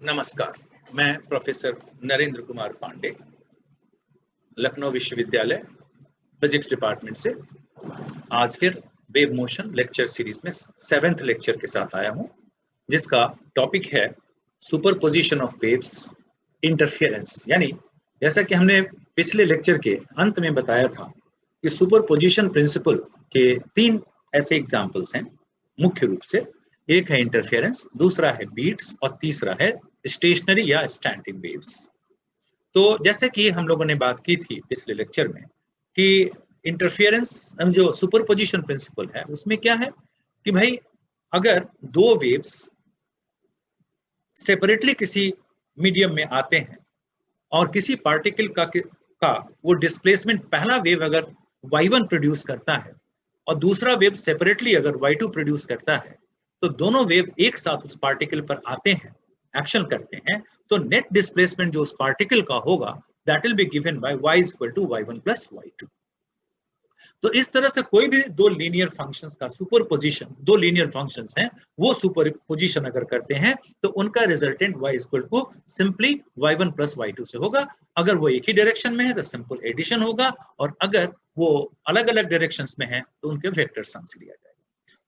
नमस्कार, मैं प्रोफेसर नरेंद्र कुमार पांडे, लखनऊ विश्वविद्यालय फिजिक्स डिपार्टमेंट से आज फिर वेव मोशन लेक्चर सीरीज में 7th लेक्चर के साथ आया हूं, जिसका टॉपिक है सुपरपोजिशन ऑफ वेव्स इंटरफेरेंस। यानी जैसा कि हमने पिछले लेक्चर के अंत में बताया था कि सुपरपोजिशन प्रिंसिपल के 3 ऐसे एग्जाम्पल्स हैं मुख्य रूप से। एक है इंटरफेरेंस, दूसरा है बीट्स और तीसरा है स्टेशनरी या स्टैटिक वेव्स। तो जैसे कि हम लोगों ने बात की थी पिछले लेक्चर में कि इंटरफेरेंस जो सुपरपोजिशन प्रिंसिपल है उसमें क्या है कि भाई अगर दो वेव्स सेपरेटली किसी मीडियम में आते हैं और किसी पार्टिकल का वो डिस्प्लेसमेंट, पहला वेव अगर y1 प्रोड्यूस करता है और दूसरा वेव सेपरेटली अगर y2 प्रोड्यूस करता है, तो दोनों वेव एक साथ उस पार्टिकल पर आते हैं, एक्शन करते हैं, तो नेट डिस्प्लेसमेंट जो उस पार्टिकल का होगा that will be given by y = y1 + y2। तो इस तरह से कोई भी दो लीनियर फंक्शंस का सुपरपोजिशन, दो लीनियर फंक्शंस हैं, वो सुपरपोजिशन अगर करते हैं तो उनका resultant y = simply y1 + y2 से होगा। अगर वो एक ही डायरेक्शन में है तो सिंपल एडिशन होगा, और अगर वो अलग अलग डायरेक्शंस में है तो उनके वेक्टर सम्स लिया जाएगा।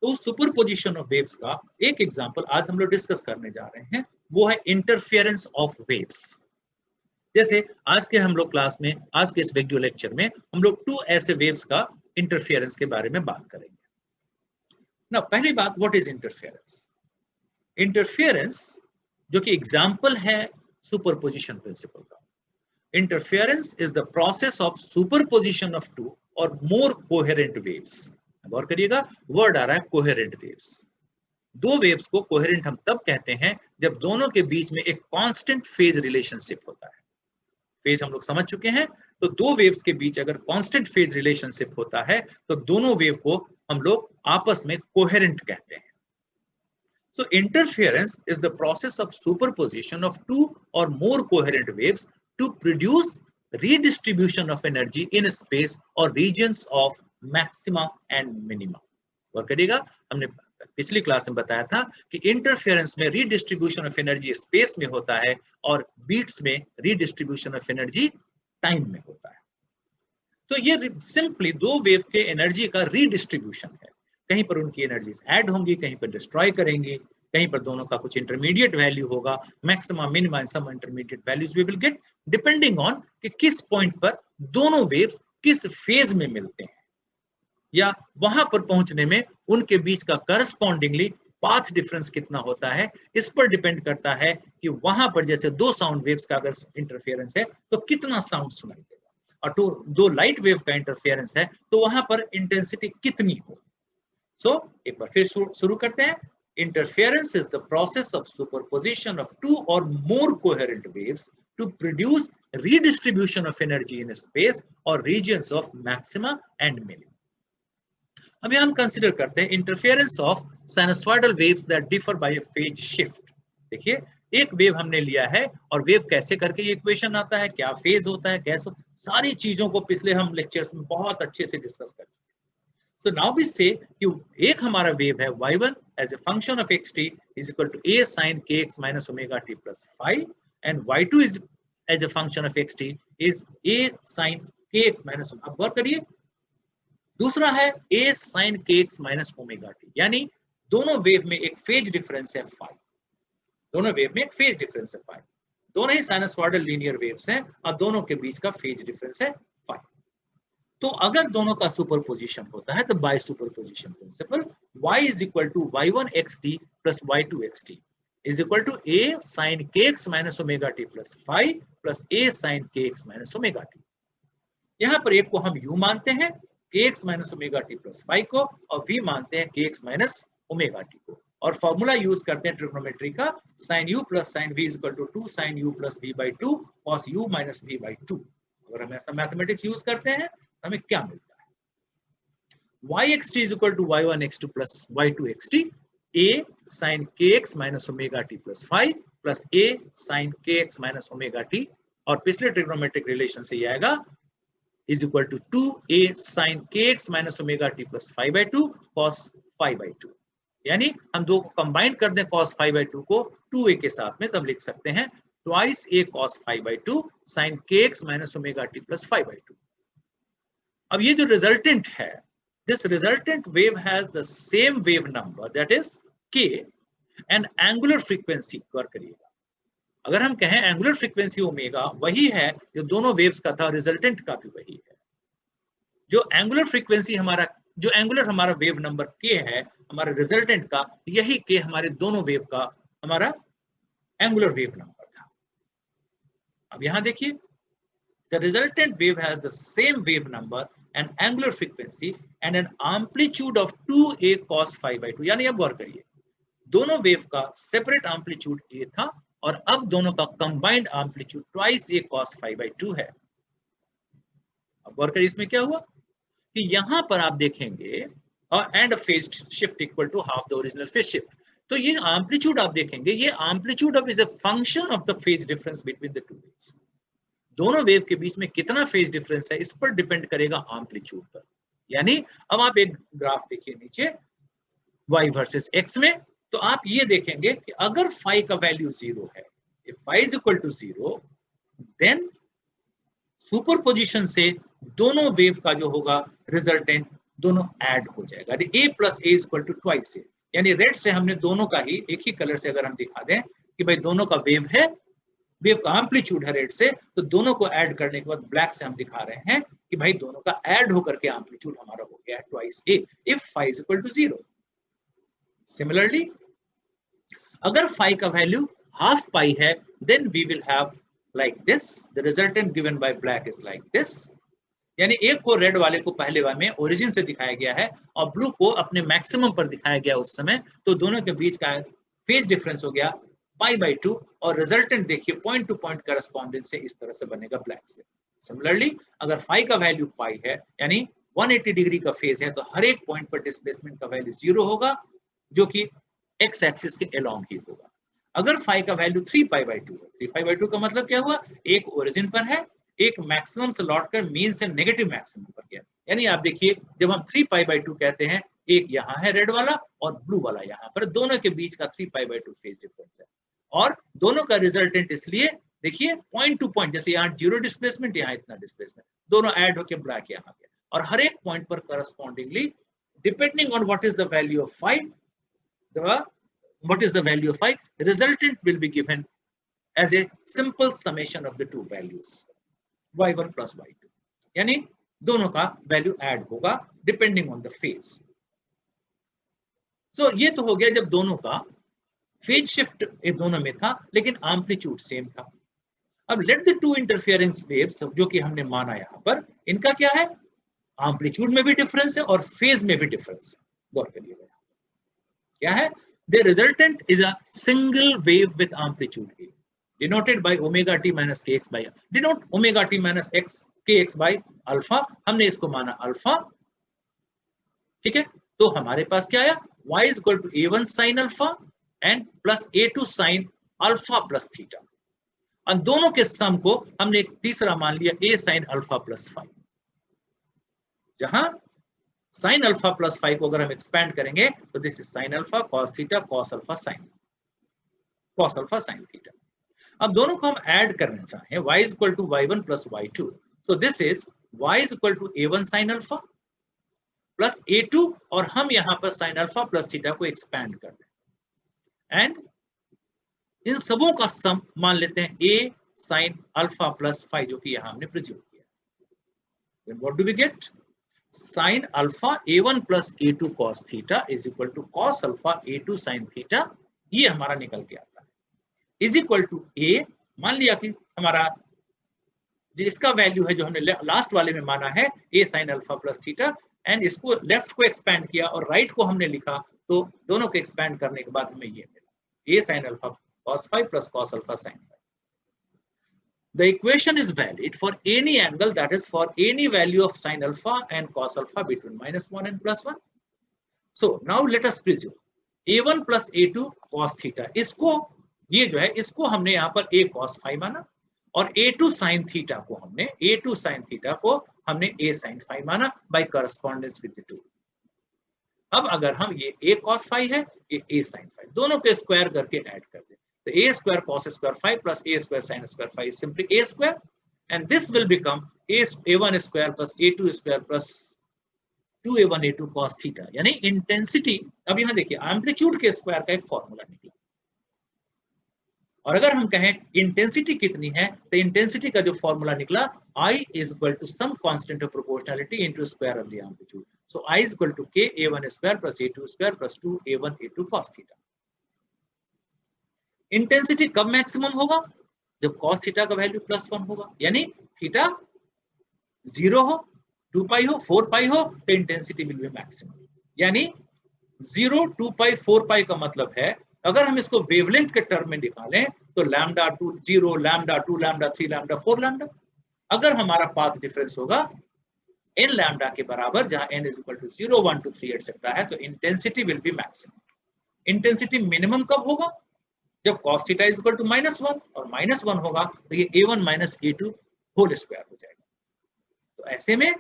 तो सुपरपोजिशन ऑफ वेव्स का एक एग्जांपल आज हम लोग डिस्कस करने जा रहे हैं, वो है इंटरफेरेंस ऑफ वेव्स। जैसे आज के हम लोग क्लास में, आज के इस वीडियो लेक्चर में हम लोग 2 ऐसे वेव्स का इंटरफेरेंस के बारे में बात करेंगे। ना पहली बात, व्हाट इज इंटरफेरेंस? इंटरफेरेंस जो कि एग्जांपल है सुपरपोजिशन प्रिंसिपल का। Interference is the process of superposition of 2 और मोर कोहेरेंट वेव्स। गौर करिएगा, वर्ड आ रहा है कोहेरेंट वेव्स। दो वेव्स को कोहेरेंट हम तब कहते हैं जब दोनों के बीच में एक कांस्टेंट फेज रिलेशनशिप होता है। फेज हम लोग समझ चुके हैं, तो दो वेव्स के बीच अगर कांस्टेंट फेज रिलेशनशिप होता है तो दोनों वेव को हम लोग आपस में कोहेरेंट कहते हैं। So interference is the process of superposition of 2 or more coherent waves to produce redistribution of energy in space or regions of maxima and minima। और करिएगा, हमने पिछली क्लास में बताया था कि इंटरफेरेंस में रीडिस्ट्रीब्यूशन ऑफ एनर्जी स्पेस में होता है और बीट्स में रीडिस्ट्रीब्यूशन ऑफ एनर्जी टाइम में होता है। तो ये सिंपली दो वेव के एनर्जी का रीडिस्ट्रीब्यूशन है। कहीं पर उनकी एनर्जीज ऐड होंगी, कहीं पर डिस्ट्रॉय करेंगे, कहीं पर दोनों का कुछ इंटरमीडिएट वैल्यू होगा, maximum minimum and some intermediate values we will get depending on कि किस पॉइंट पर दोनों वेव्स किस फेज में मिलते हैं, या वहां पर पहुंचने में उनके बीच का करस्पॉन्डिंगली पाथ डिफरेंस कितना होता है। इस पर डिपेंड करता है कि वहां पर जैसे दो साउंड वेव्स का अगर इंटरफेरेंस है तो कितना साउंड सुनाई देगा, और तो दो लाइट वेव का इंटरफेरेंस है तो वहां पर इंटेंसिटी कितनी हो। सो एक बार फिर शुरू करते हैं। Interference is the process of superposition of 2 or more coherent waves to produce redistribution of energy in space or regions of maxima and minima। अभी हम कंसीडर करते हैं interference of sinusoidal waves that differ by a phase shift. देखिए, एक wave हमने लिया है और वेव कैसे करके ये इक्वेशन आता है, क्या फेज होता है, कैसे, सारी चीजों को पिछले हम लेक्चर्स में बहुत अच्छे से डिस्कस कर चुके हैं। So now we say कि एक हमारा वेव है y1 as a function of xt is equal to a sin kx minus omega t plus phi, and y2 is as a function of xt is a sin kx minus omega। अब गौर करिए, दूसरा है a sin kx minus omega t, यानी दोनों wave में एक phase difference है phi। दोनों वेव में एक फेज डिफरेंस है phi। दोनों ही साइनसॉइडल लीनियर वेव्स हैं और दोनों के बीच का फेज डिफरेंस है phi। तो अगर दोनों का सुपरपोजिशन होता है तो by superposition principle y = y1 xt plus y2 xt is equal to a sin kx minus omega t plus phi plus a sin kx minus omega t। यहां पर एक को हम u मानते हैं, kx minus omega t plus phi को, और v मानते हैं kx minus omega t को, और फॉर्मूला यूज करते हैं ट्रिग्नोमेट्री का, sin u plus sin v is equal to 2 sin u plus v by 2 cos u minus v by 2। अगर हम ऐसा मैथमेटिक्स यूज करते हैं हमें क्या मिलता है? yxt is equal to y1 x2 plus y2 xt a sin kx minus omega t plus phi plus a sin kx minus omega t, और पिछले ट्रिग्नोमेट्रिक रिलेशन से ये आएगा is equal to 2a sin kx minus omega t plus phi by 2 cos phi by 2। यानी हम दो को combine कर दें cos phi by 2 को 2a के साथ में, तब लिख सकते हैं twice a cos phi by 2 sin kx minus omega t plus phi by 2. अब ये जो रिजल्टेंट है, this resultant wave has the same wave number, that is k, and angular frequency. गौर करिएगा, अगर हम कहें एंगुलर फ्रीक्वेंसी ओमेगा वही है जो दोनों वेव्स का था, रिजल्टेंट का भी वही है। जो एंगुलर फ्रीक्वेंसी जो एंगुलर हमारा वेव नंबर के है, हमारा रिजल्टेंट का, यही के हमारे दोनों वेव का हमारा एंगुलर वेव नंबर था। अब यहां देखिए, the resultant wave has the same wave number and angular frequency and an amplitude of 2a cos phi by 2। यानी अब गौर करिए, दोनों वेव का सेपरेट एम्पलीट्यूड a था और अब दोनों का combined amplitude twice a cos phi by 2 है। अब गौर करिए, इसमें क्या हुआ कि यहां पर आप देखेंगे and phase shift equal to half the original phase shift. तो ये एम्पलीट्यूड आप देखेंगे, ये amplitude of is a function of the phase difference between the two waves. दोनों वेव के बीच में कितना फेज डिफरेंस है इस पर डिपेंड करेगा एम्पलीट्यूड पर। यानी अब आप एक ग्राफ देखिए नीचे y वर्सेस x में, तो आप ये देखेंगे कि अगर phi का वैल्यू 0 है, if phi is equal to 0, then superposition से दोनों वेव का जो होगा रिजल्टेंट दोनों ऐड हो जाएगा, a plus a equal to twice a। यानी रेड से हमने दोनों का ही एक ही कलर से अगर हम दिखा दें कि भाई दोनों का वेव है, वेव का एम्पलीट्यूड है रेड से, तो दोनों को ऐड करने के बाद ब्लैक से हम दिखा रहे हैं कि भाई दोनों का ऐड होकर के एम्पलीट्यूड हमारा हो गया twice a if phi is equal to 0। Similarly अगर phi का वैल्यू हाफ पाई है, then we will have like this, the resultant given by black is like this। यानी एक को रेड वाले को पहले वाले में ओरिजिन से दिखाया गया है और ब्लू को अपने मैक्सिमम पर दिखाया गया उस समय, तो दोनों के बीच का फेज डिफरेंस हो गया पाई बाई 2 और रिजल्टेंट देखिए पॉइंट टू पॉइंट करस्पॉन्डेंस से इस तरह से बनेगा ब्लैक से। सिमिलरली अगर फाई का वैल्यू पाई है यानी 180 डिग्री का फेज है, तो हर एक पॉइंट पर डिस्प्लेसमेंट का वैल्यू 0 होगा जो कि एक्स एक्सिस के अलोंग ही होगा। अगर फाई का वैल्यू 3 पाई बाई 2 है, 3 पाई बाई 2 का मतलब क्या हुआ, एक ओरिजिन पर है, एक मैक्सिमम से लौटकर मीन से नेगेटिव मैक्सिमम पर गया। यानी आप देखिए जब हम 3 पाई बाई 2 कहते हैं, एक यहाँ है रेड वाला और ब्लू वाला यहाँ पर, दोनों के बीच का 3 पाई बाई 2 फेज डिफरेंस है और दोनों का रिजल्टेंट इसलिए देखिए पॉइंट टू पॉइंट, जैसे यहाँ 0 डिस्प्लेसमेंट, यहाँ इतना डिस्प्लेसमेंट, दोनों ऐड होकर ब्लैक यहाँ गया और हर एक पॉइंट पर correspondingly depending on what is the value of phi, what is the value of phi, the resultant will be given as a simple summation of the two values y1 plus y2। यानी दोनों का value add होगा depending on the phase. सो ये तो हो गया जब दोनों का फेज शिफ्ट एक दोनों में था लेकिन एम्पलीट्यूड सेम था। अब let the two interference waves जो कि हमने माना यहां पर, इनका क्या है, एम्पलीट्यूड में भी डिफरेंस है और फेज में भी डिफरेंस है। गौर करिएगा क्या है, the resultant is a single wave with amplitude A denoted by omega t minus kx by denote omega t minus x kx by alpha, हमने इसको माना अल्फा, ठीक है। तो हमारे पास क्या आया, y is equal to a1 sin alpha and plus a2 sin alpha plus theta, और दोनों के सम को हमने एक तीसरा मान लिया a sin alpha plus phi, जहां साइन अल्फा प्लस 5 को अगर हम एक्सपैंड करेंगे तो this is sine alpha cos theta cos alpha sine theta. अब दोनों को हम ऐड करना चाहें, y is equal to y1 plus y2, so this is y is equal to a1 sin alpha plus a2 और हम यहां पर साइन अल्फा प्लस थीटा को एक्सपैंड कर दें एंड इन सबों का सम मान लेते हैं a sin अल्फा प्लस 5 जो कि यहां हमने प्रिज्यूम किया। then what do we get, sin alpha a1 plus a2 cos theta is equal to cos alpha a2 sin theta, ये हमारा निकल के आता है, is equal to a, मान लिया कि हमारा जिसका वैल्यू है जो हमने लास्ट वाले में माना है a sin alpha plus theta, and इसको लेफ्ट को एक्सपैंड किया और राइट को हमने लिखा, तो दोनों को एक्सपैंड करने के बाद हमें ये मिला a sin alpha cos 5 plus cos alpha sin 5। The equation is valid for any angle, that is for any value of sin alpha and cos alpha between -1 and +1। So now let us presume a1 plus a2 cos theta, इसको ये जो है इसको हमने यहाँ पर a cos phi माना और a2 sin theta को हमने a sin phi माना by correspondence with the two। अब अगर हम ये a cos phi है a sin phi, दोनों के स्क्वायर करके ऐड कर दे, तो a square cos square phi plus a square sin square phi is simply a square, and this will become a1 square plus a2 square plus 2a1 a2 cos theta, यानी intensity. अब यहां देखिए amplitude के square का एक formula निकला, और अगर हम कहें इंटेंसिटी कितनी है तो इंटेंसिटी का जो फॉर्मूला निकला I is equal to some constant of proportionality into square of the amplitude. So I is equal to k a1 square plus a2 square plus 2a1 a2 cos theta. Intensity कब maximum होगा? जब cos theta का value +1 होगा, यानी theta 0 हो, 2 पाई हो, 4 पाई हो तो इंटेंसिटी विल बी मैक्सिमम। यानी 0, 2 पाई, 4 पाई का मतलब है अगर हम इसको वेवलेंथ के टर्म में निकालें तो lambda 2 0, lambda 2, lambda 3, lambda 4 lambda. अगर हमारा पाथ डिफरेंस होगा n लैम्डा के बराबर, जहां n is equal to 0, 1, 2, 3 etcetera है, तो intensity will be maximum. Intensity minimum कब होगा? जब cos theta is equal to -1 और -1 होगा तो ये a1 minus a2 whole square हो जाएगा। तो ऐसे में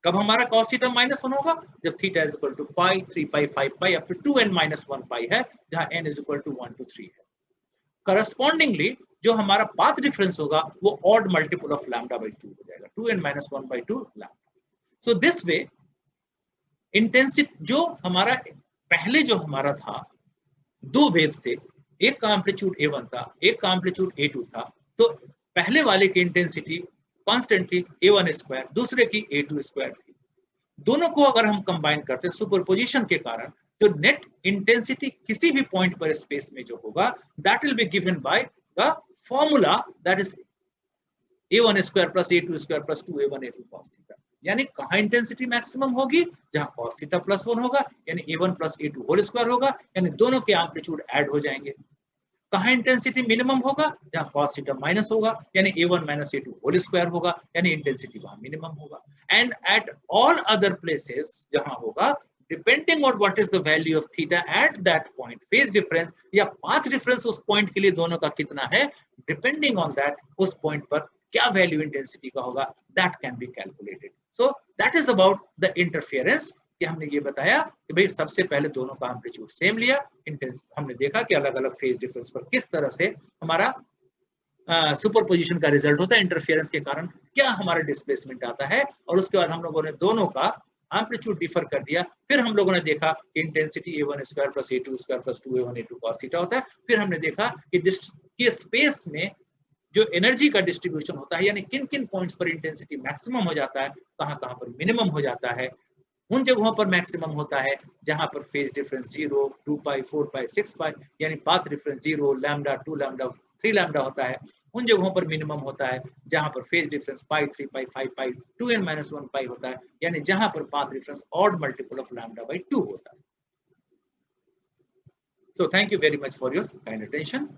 कब हमारा cos थीटा -1 होगा? जब theta is equal to pi, 3 pi, 5 pi up to 2n minus 1 pi है, जहां n is equal to 1 to 3 है। करस्पॉन्डिंगली जो हमारा पाथ डिफरेंस होगा वो odd multiple of lambda by 2 हो जाएगा, 2n minus 1 by 2 lambda. So this way intensity जो हमारा पहले जो हमारा था दो वेव से, एक का एम्पलीट्यूड a1 था, एक का एम्पलीट्यूड a2 था, तो पहले वाले की इंटेंसिटी कांस्टेंट थी a1 स्क्वायर, दूसरे की a2 स्क्वायर थी। दोनों को अगर हम कंबाइन करते हैं सुपरपोजिशन के कारण, तो नेट इंटेंसिटी किसी भी पॉइंट पर स्पेस में जो होगा that will be given by the formula that is a1 square plus a2 square plus 2a1 a2 cos theta. यानी कहां इंटेंसिटी मैक्सिमम होगी? जहां cos थीटा +1 होगा, यानी a1 plus a2 whole square होगा, यानी दोनों के एम्पलीट्यूड ऐड हो जाएंगे। कहां इंटेंसिटी मिनिमम होगा? जहां cos थीटा माइनस होगा, यानी a1 minus a2 whole square होगा, यानी इंटेंसिटी वहां मिनिमम होगा। And at all other places जहां होगा, depending on what is the value of theta at that point, phase difference या पाथ डिफरेंस उस पॉइंट के लिए दोनों का कितना है, डिपेंडिंग ऑन दैट उस पॉइंट पर क्या वैल्यू इंटेंसिटी का होगा, that can be calculated. So that is about the interference, कि हमने ये बताया कि भाई सबसे पहले दोनों का एम्पलीट्यूड सेम लिया, इंटेंस हमने देखा कि अलग अलग फेज डिफरेंस पर किस तरह से हमारा सुपरपोजिशन का रिजल्ट होता है, इंटरफेरेंस के कारण क्या हमारा डिस्प्लेसमेंट आता है, और उसके बाद हम लोगों ने दोनों का एम्पलीट्यूड डिफर कर दिया। फिर हम लोगों ने देखा कि intensity a1 square plus a2 square plus 2a1 a2 cos theta होता है। फिर हमने देखा कि स्पेस में जो एनर्जी का डिस्ट्रीब्यूशन होता है, यानी किन किन पॉइंट्स पर इंटेंसिटी मैक्सिमम हो जाता है, कहां कहां पर मिनिमम हो जाता है। उन जगहों पर मैक्सिमम होता है जहां पर फेज डिफरेंस 0, 2 पाई, 4 पाई, 6 पाई, यानी path difference 0, lambda, 2 lambda, 3 lambda होता है। उन जगहों पर मिनिमम होता है जहां पर फेज डिफरेंस पाई, 3 पाई, 5 पाई, 2n माइनस 1 पाई होता है, यानी जहां पर path difference odd multiple of lambda by 2 होता है। So thank you very much for your kind attention.